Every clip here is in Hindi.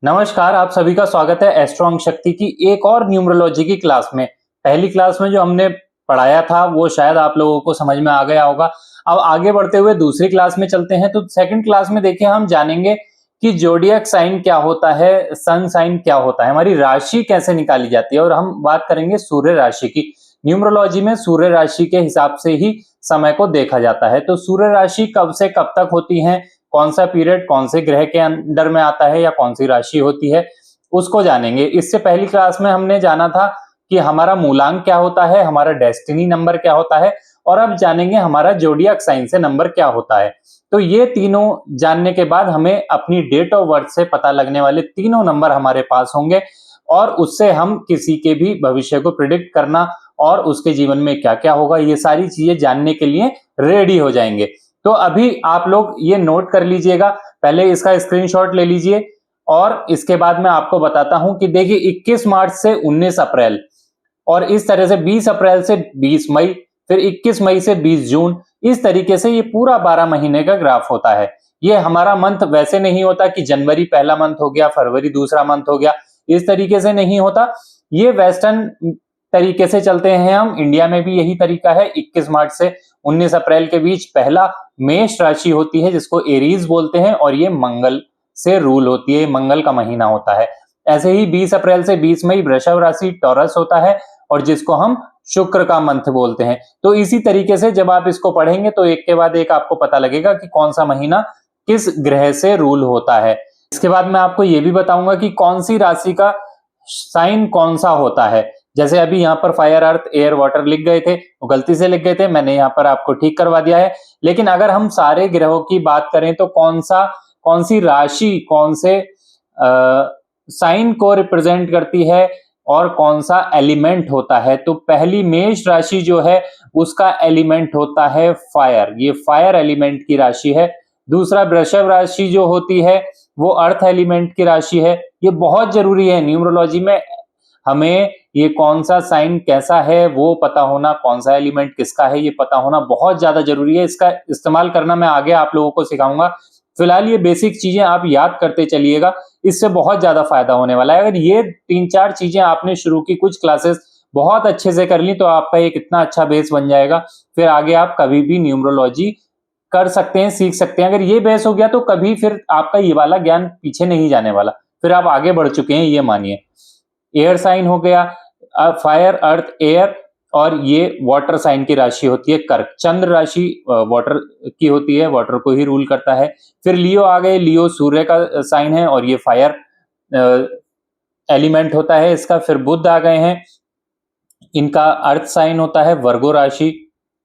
नमस्कार, आप सभी का स्वागत है एस्ट्रो अंक शक्ति की एक और न्यूमरोलॉजी की क्लास में। पहली क्लास में जो हमने पढ़ाया था वो शायद आप लोगों को समझ में आ गया होगा। अब आगे बढ़ते हुए दूसरी क्लास में चलते हैं। तो सेकंड क्लास में देखिए हम जानेंगे कि ज़ोडिएक साइन क्या होता है, सन साइन क्या होता है, हमारी राशि कैसे निकाली जाती है और हम बात करेंगे सूर्य राशि की। न्यूमरोलॉजी में सूर्य राशि के हिसाब से ही समय को देखा जाता है। तो सूर्य राशि कब से कब तक होती है, कौन सा पीरियड कौन से ग्रह के अंडर में आता है या कौन सी राशि होती है, उसको जानेंगे। इससे पहली क्लास में हमने जाना था कि हमारा मूलांक क्या होता है, हमारा डेस्टिनी नंबर क्या होता है, और अब जानेंगे हमारा ज़ोडिएक साइन से नंबर क्या होता है। तो ये तीनों जानने के बाद हमें अपनी डेट ऑफ बर्थ से पता लगने वाले तीनों नंबर हमारे पास होंगे और उससे हम किसी के भी भविष्य को प्रिडिक्ट करना और उसके जीवन में क्या क्या होगा, ये सारी चीजें जानने के लिए रेडी हो जाएंगे। तो अभी आप लोग ये नोट कर लीजिएगा, पहले इसका स्क्रीनशॉट ले लीजिए और इसके बाद मैं आपको बताता हूं कि देखिए 21 मार्च से 19 अप्रैल और इस तरह से 20 अप्रैल से 20 मई, फिर 21 मई से 20 जून, इस तरीके से ये पूरा 12 महीने का ग्राफ होता है। ये हमारा मंथ वैसे नहीं होता कि जनवरी पहला मंथ हो गया, फरवरी दूसरा मंथ हो गया, इस तरीके से नहीं होता। ये वेस्टर्न तरीके से चलते हैं हम, इंडिया में भी यही तरीका है। 21 मार्च से 19 अप्रैल के बीच पहला मेष राशि होती है जिसको एरीज बोलते हैं और ये मंगल से रूल होती है, मंगल का महीना होता है। ऐसे ही 20 अप्रैल से 20 मई वृषभ राशि टॉरस होता है और जिसको हम शुक्र का मंथ बोलते हैं। तो इसी तरीके से जब आप इसको पढ़ेंगे तो एक के बाद एक आपको पता लगेगा कि कौन सा महीना किस ग्रह से रूल होता है। इसके बाद मैं आपको ये भी बताऊंगा कि कौन सी राशि का साइन कौन सा होता है। जैसे अभी यहाँ पर फायर अर्थ एयर वाटर लिख गए थे, वो गलती से लिख गए थे, मैंने यहाँ पर आपको ठीक करवा दिया है। लेकिन अगर हम सारे ग्रहों की बात करें तो कौन सी राशि कौन से साइन को रिप्रेजेंट करती है और कौन सा एलिमेंट होता है, तो पहली मेष राशि जो है उसका एलिमेंट होता है फायर, ये फायर एलिमेंट की राशि है। दूसरा वृषभ राशि जो होती है वो अर्थ एलिमेंट की राशि है। ये बहुत जरूरी है न्यूमरोलॉजी में, हमें ये कौन सा साइन कैसा है वो पता होना, कौन सा एलिमेंट किसका है ये पता होना बहुत ज्यादा जरूरी है। इसका इस्तेमाल करना मैं आगे आप लोगों को सिखाऊंगा। फिलहाल ये बेसिक चीजें आप याद करते चलिएगा, इससे बहुत ज्यादा फायदा होने वाला है। अगर ये 3-4 चीजें आपने शुरू की कुछ क्लासेस बहुत अच्छे से कर ली तो आपका एक इतना अच्छा बेस बन जाएगा, फिर आगे आप कभी भी न्यूमरोलॉजी कर सकते हैं, सीख सकते हैं। अगर ये बेस हो गया तो कभी फिर आपका ये वाला ज्ञान पीछे नहीं जाने वाला, फिर आप आगे बढ़ चुके हैं ये मानिए। एयर साइन हो गया, फायर अर्थ एयर, और ये वाटर साइन की राशि होती है कर्क। चंद्र राशि वाटर की होती है, वाटर को ही रूल करता है। फिर लियो आ गए, लियो सूर्य का साइन है और ये फायर एलिमेंट होता है इसका। फिर बुध आ गए हैं, इनका अर्थ साइन होता है वर्गो राशि।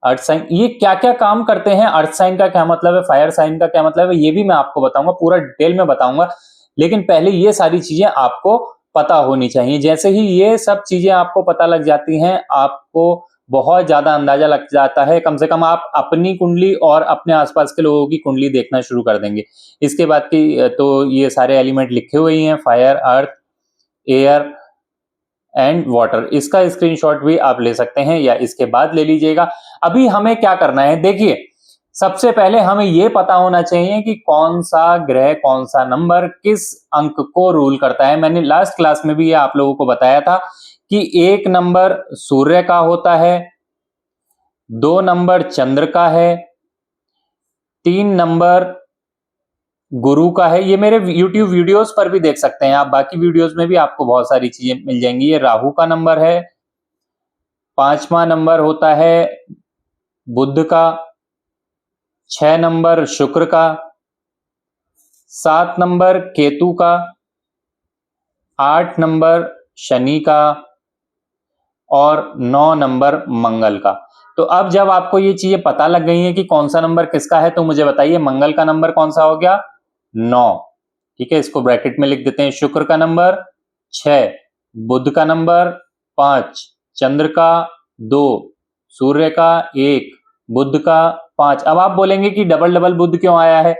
अर्थ साइन ये क्या क्या काम करते हैं, अर्थ साइन का क्या मतलब है, फायर साइन का क्या मतलब है, ये भी मैं आपको बताऊंगा, पूरा डिटेल में बताऊंगा। लेकिन पहले ये सारी चीजें आपको पता होनी चाहिए। जैसे ही ये सब चीजें आपको पता लग जाती हैं, आपको बहुत ज्यादा अंदाजा लग जाता है, कम से कम आप अपनी कुंडली और अपने आसपास के लोगों की कुंडली देखना शुरू कर देंगे। इसके बाद की तो ये सारे एलिमेंट लिखे हुए ही हैं, fire earth air and water. इसका स्क्रीनशॉट भी आप ले सकते हैं या इसके बाद ले लीजिएगा। अभी हमें क्या करना है, देखिए सबसे पहले हमें यह पता होना चाहिए कि कौन सा ग्रह कौन सा नंबर किस अंक को रूल करता है। मैंने लास्ट क्लास में भी ये आप लोगों को बताया था कि 1 नंबर सूर्य का होता है, 2 नंबर चंद्र का है, 3 नंबर गुरु का है। ये मेरे YouTube वीडियोस पर भी देख सकते हैं आप, बाकी वीडियोस में भी आपको बहुत सारी चीजें मिल जाएंगी। ये राहु का नंबर है, 5वां नंबर होता है बुध का, 6 नंबर शुक्र का, 7 नंबर केतु का, 8 नंबर शनि का और 9 नंबर मंगल का। तो अब जब आपको ये चीजें पता लग गई हैं कि कौन सा नंबर किसका है, तो मुझे बताइए मंगल का नंबर कौन सा हो गया, 9। ठीक है, इसको ब्रैकेट में लिख देते हैं। शुक्र का नंबर 6, बुध का नंबर 5, चंद्र का 2, सूर्य का 1, बुध का 5। अब आप बोलेंगे कि डबल डबल बुध क्यों आया है,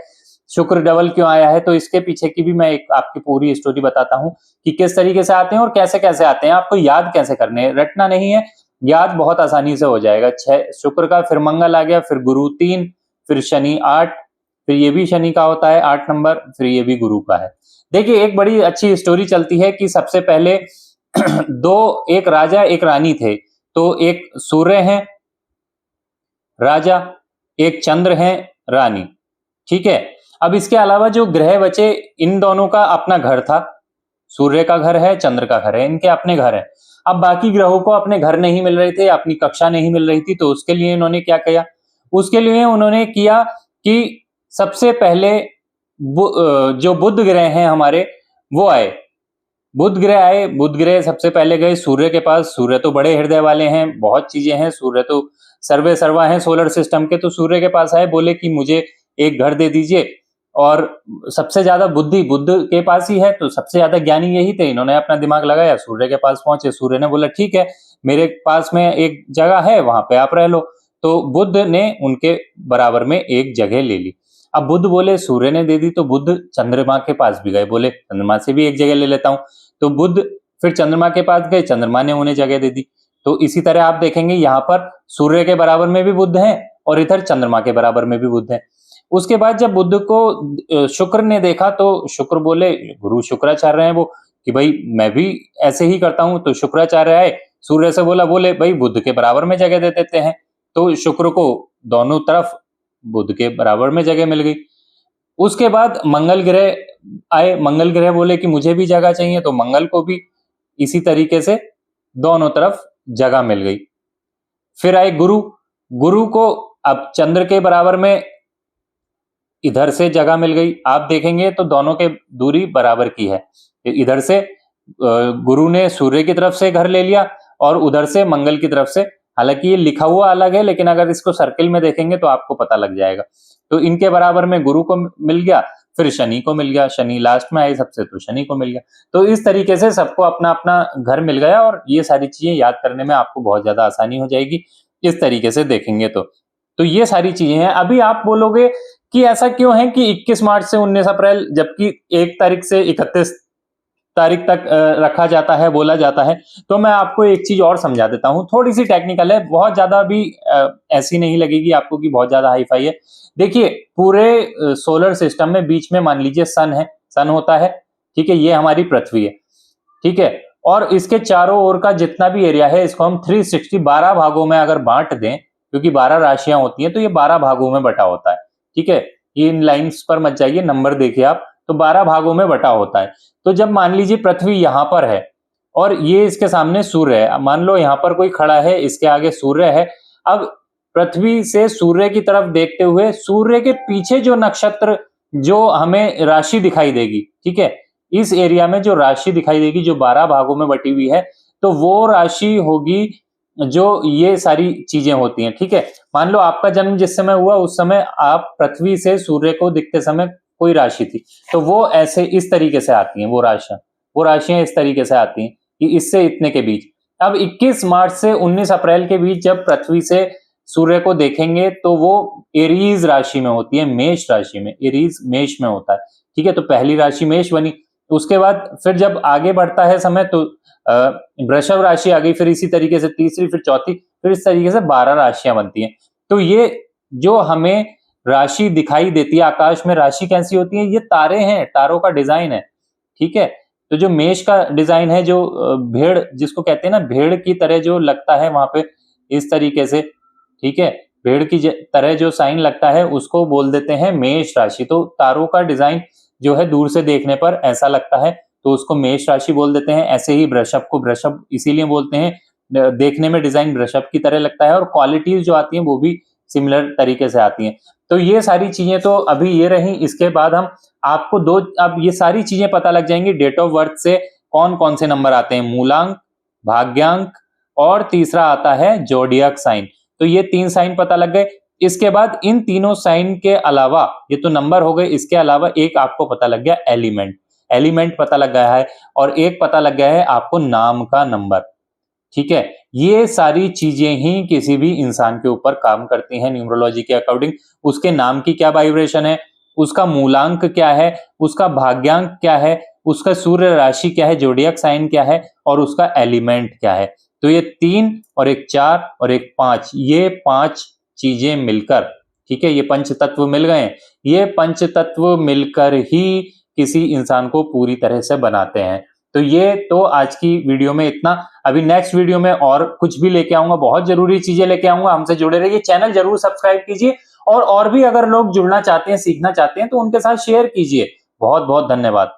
शुक्र डबल क्यों आया है, तो इसके पीछे की भी मैं एक आपकी पूरी स्टोरी बताता हूं कि किस तरीके से आते हैं और कैसे कैसे आते हैं। आपको याद कैसे करने हैं, रटना नहीं है, याद बहुत आसानी से हो जाएगा। 6 शुक्र का, फिर मंगल आ गया, फिर गुरु 3, फिर शनि 8, फिर ये भी शनि का होता है 8 नंबर, फिर ये भी गुरु का है। देखिए एक बड़ी अच्छी स्टोरी चलती है कि सबसे पहले एक राजा एक रानी थे। तो एक सूर्य है राजा, एक चंद्र है रानी, ठीक है। अब इसके अलावा जो ग्रह बचे, इन दोनों का अपना घर था। सूर्य का घर है, चंद्र का घर है, इनके अपने घर है। अब बाकी ग्रहों को अपने घर नहीं मिल रहे थे, अपनी कक्षा नहीं मिल रही थी, तो उसके लिए इन्होंने क्या किया? उसके लिए उन्होंने किया कि सबसे पहले जो बुध ग्रह हैं हमारे, वो आए। बुध ग्रह आए, बुध ग्रह सबसे पहले गए सूर्य के पास। सूर्य तो बड़े हृदय वाले हैं, बहुत चीजें हैं, सूर्य तो सर्वे सर्वा हैं सोलर सिस्टम के। तो सूर्य के पास आए, बोले कि मुझे एक घर दे दीजिए। और सबसे ज्यादा बुद्धि बुध के पास ही है, तो सबसे ज्यादा ज्ञानी यही थे। इन्होंने अपना दिमाग लगाया, सूर्य के पास पहुंचे। सूर्य ने बोला ठीक है, मेरे पास में एक जगह है, वहां पे आप रह लो। तो बुध ने उनके बराबर में एक जगह ले ली। अब बुध बोले, सूर्य ने दे दी, तो बुध चंद्रमा के पास भी गए, बोले चंद्रमा से भी एक जगह ले लेता हूं। तो बुध फिर चंद्रमा के पास गए, चंद्रमा ने उन्हें जगह दे दी। तो इसी तरह आप देखेंगे यहाँ पर सूर्य के बराबर में भी बुध है और इधर चंद्रमा के बराबर में भी बुध है। उसके बाद जब बुध को शुक्र ने देखा, तो शुक्र बोले, गुरु शुक्राचार्य हैं वो, कि भाई मैं भी ऐसे ही करता हूं। तो शुक्राचार्य आए, सूर्य से बोले भाई बुध के बराबर में जगह दे देते हैं। तो शुक्र को दोनों तरफ बुध के बराबर में जगह मिल गई। उसके बाद मंगल ग्रह आए, मंगल ग्रह बोले कि मुझे भी जगह चाहिए, तो मंगल को भी इसी तरीके से दोनों तरफ जगह मिल गई। फिर आए गुरु, गुरु को अब चंद्र के बराबर में इधर से जगह मिल गई। आप देखेंगे तो दोनों के दूरी बराबर की है। इधर से गुरु ने सूर्य की तरफ से घर ले लिया और उधर से मंगल की तरफ से। हालांकि ये लिखा हुआ अलग है, लेकिन अगर इसको सर्किल में देखेंगे तो आपको पता लग जाएगा। तो इनके बराबर में गुरु को मिल गया, फिर शनि को मिल गया, शनि लास्ट में आए सबसे, तो शनि को मिल गया। तो इस तरीके से सबको अपना अपना घर मिल गया और ये सारी चीजें याद करने में आपको बहुत ज्यादा आसानी हो जाएगी इस तरीके से देखेंगे तो ये सारी चीजें हैं। अभी आप बोलोगे कि ऐसा क्यों है कि 21 मार्च से 19 अप्रैल, जबकि 1 तारीख से 31 तारीख तक रखा जाता है, बोला जाता है। तो मैं आपको एक चीज और समझा देता हूं, थोड़ी सी टेक्निकल है, बहुत ज्यादा भी ऐसी नहीं लगेगी आपको कि बहुत ज्यादा हाई फाई है। देखिए पूरे सोलर सिस्टम में बीच में मान लीजिए सन है, सन होता है, ठीक है, ये हमारी पृथ्वी है, ठीक है। और इसके चारों ओर का जितना भी एरिया है, इसको हम 360 12 भागों में अगर बांट दें, क्योंकि 12 राशियां होती हैं, तो ये 12 भागों में बटा होता है, ठीक है। ये इन लाइंस पर मत जाइए, नंबर देखिए आप, तो 12 भागों में बटा होता है। तो जब मान लीजिए पृथ्वी यहां पर है और ये इसके सामने सूर्य है, मान लो यहां पर कोई खड़ा है, इसके आगे सूर्य है। अब पृथ्वी से सूर्य की तरफ देखते हुए सूर्य के पीछे जो नक्षत्र, जो हमें राशि दिखाई देगी, ठीक है, इस एरिया में जो राशि दिखाई देगी जो 12 भागों में बटी हुई है, तो वो राशि होगी जो ये सारी चीजें होती हैं, ठीक है। मान लो आपका जन्म जिस समय हुआ, उस समय आप पृथ्वी से सूर्य को दिखते समय कोई राशि थी, तो वो ऐसे इस तरीके से आती हैं, वो राशियां इस तरीके से आती हैं कि इससे इतने के बीच। अब 21 मार्च से 19 अप्रैल के बीच जब पृथ्वी से सूर्य को देखेंगे, तो वो एरीज राशि में होती है, मेष राशि में, एरीज मेष में होता है, ठीक है। तो पहली राशि मेष बनी। उसके बाद फिर जब आगे बढ़ता है समय, तो वृषभ राशि आ गई, फिर इसी तरीके से तीसरी, फिर चौथी, फिर इस तरीके से 12 राशियां बनती हैं। तो ये जो हमें राशि दिखाई देती है आकाश में, राशि कैसी होती है? ये तारे हैं, तारों का डिजाइन है, ठीक है। तो जो मेष का डिजाइन है, जो भेड़ जिसको कहते हैं ना, भेड़ की तरह जो लगता है वहां पे इस तरीके से, ठीक है, भेड़ की तरह जो साइन लगता है उसको बोल देते हैं मेष राशि। तो तारों का डिजाइन जो है दूर से देखने पर ऐसा लगता है, तो उसको मेष राशि बोल देते हैं। ऐसे ही वृषभ को वृषभ इसीलिए बोलते हैं, देखने में डिजाइन वृषभ की तरह लगता है और क्वालिटीज जो आती हैं वो भी सिमिलर तरीके से आती हैं। तो ये सारी चीजें तो अभी ये रही। इसके बाद हम आपको अब ये सारी चीजें पता लग जाएंगी डेट ऑफ बर्थ से, कौन कौन से नंबर आते हैं, मूलांक, भाग्यांक, और तीसरा आता है जोडियक साइन। तो ये 3 साइन पता लग गए। इसके बाद इन तीनों साइन के अलावा, ये तो नंबर हो गए, इसके अलावा एक आपको पता लग गया एलिमेंट, एलिमेंट पता लग गया है, और एक पता लग गया है आपको नाम का नंबर, ठीक है। ये सारी चीजें ही किसी भी इंसान के ऊपर काम करती हैं न्यूमरोलॉजी के अकॉर्डिंग। उसके नाम की क्या वाइब्रेशन है, उसका मूलांक क्या है, उसका भाग्यांक क्या है, उसका सूर्य राशि क्या है, जोडियक साइन क्या है, और उसका एलिमेंट क्या है। तो ये 3 और एक 4 और एक 5, ये 5 चीजें मिलकर, ठीक है, ये पंच तत्व मिल गए। ये पंच तत्व मिलकर ही किसी इंसान को पूरी तरह से बनाते हैं। तो ये तो आज की वीडियो में इतना। अभी नेक्स्ट वीडियो में और कुछ भी लेके आऊंगा, बहुत जरूरी चीजें लेके आऊंगा। हमसे जुड़े रहिए, चैनल जरूर सब्सक्राइब कीजिए और भी अगर लोग जुड़ना चाहते हैं, सीखना चाहते हैं तो उनके साथ शेयर कीजिए। बहुत बहुत धन्यवाद।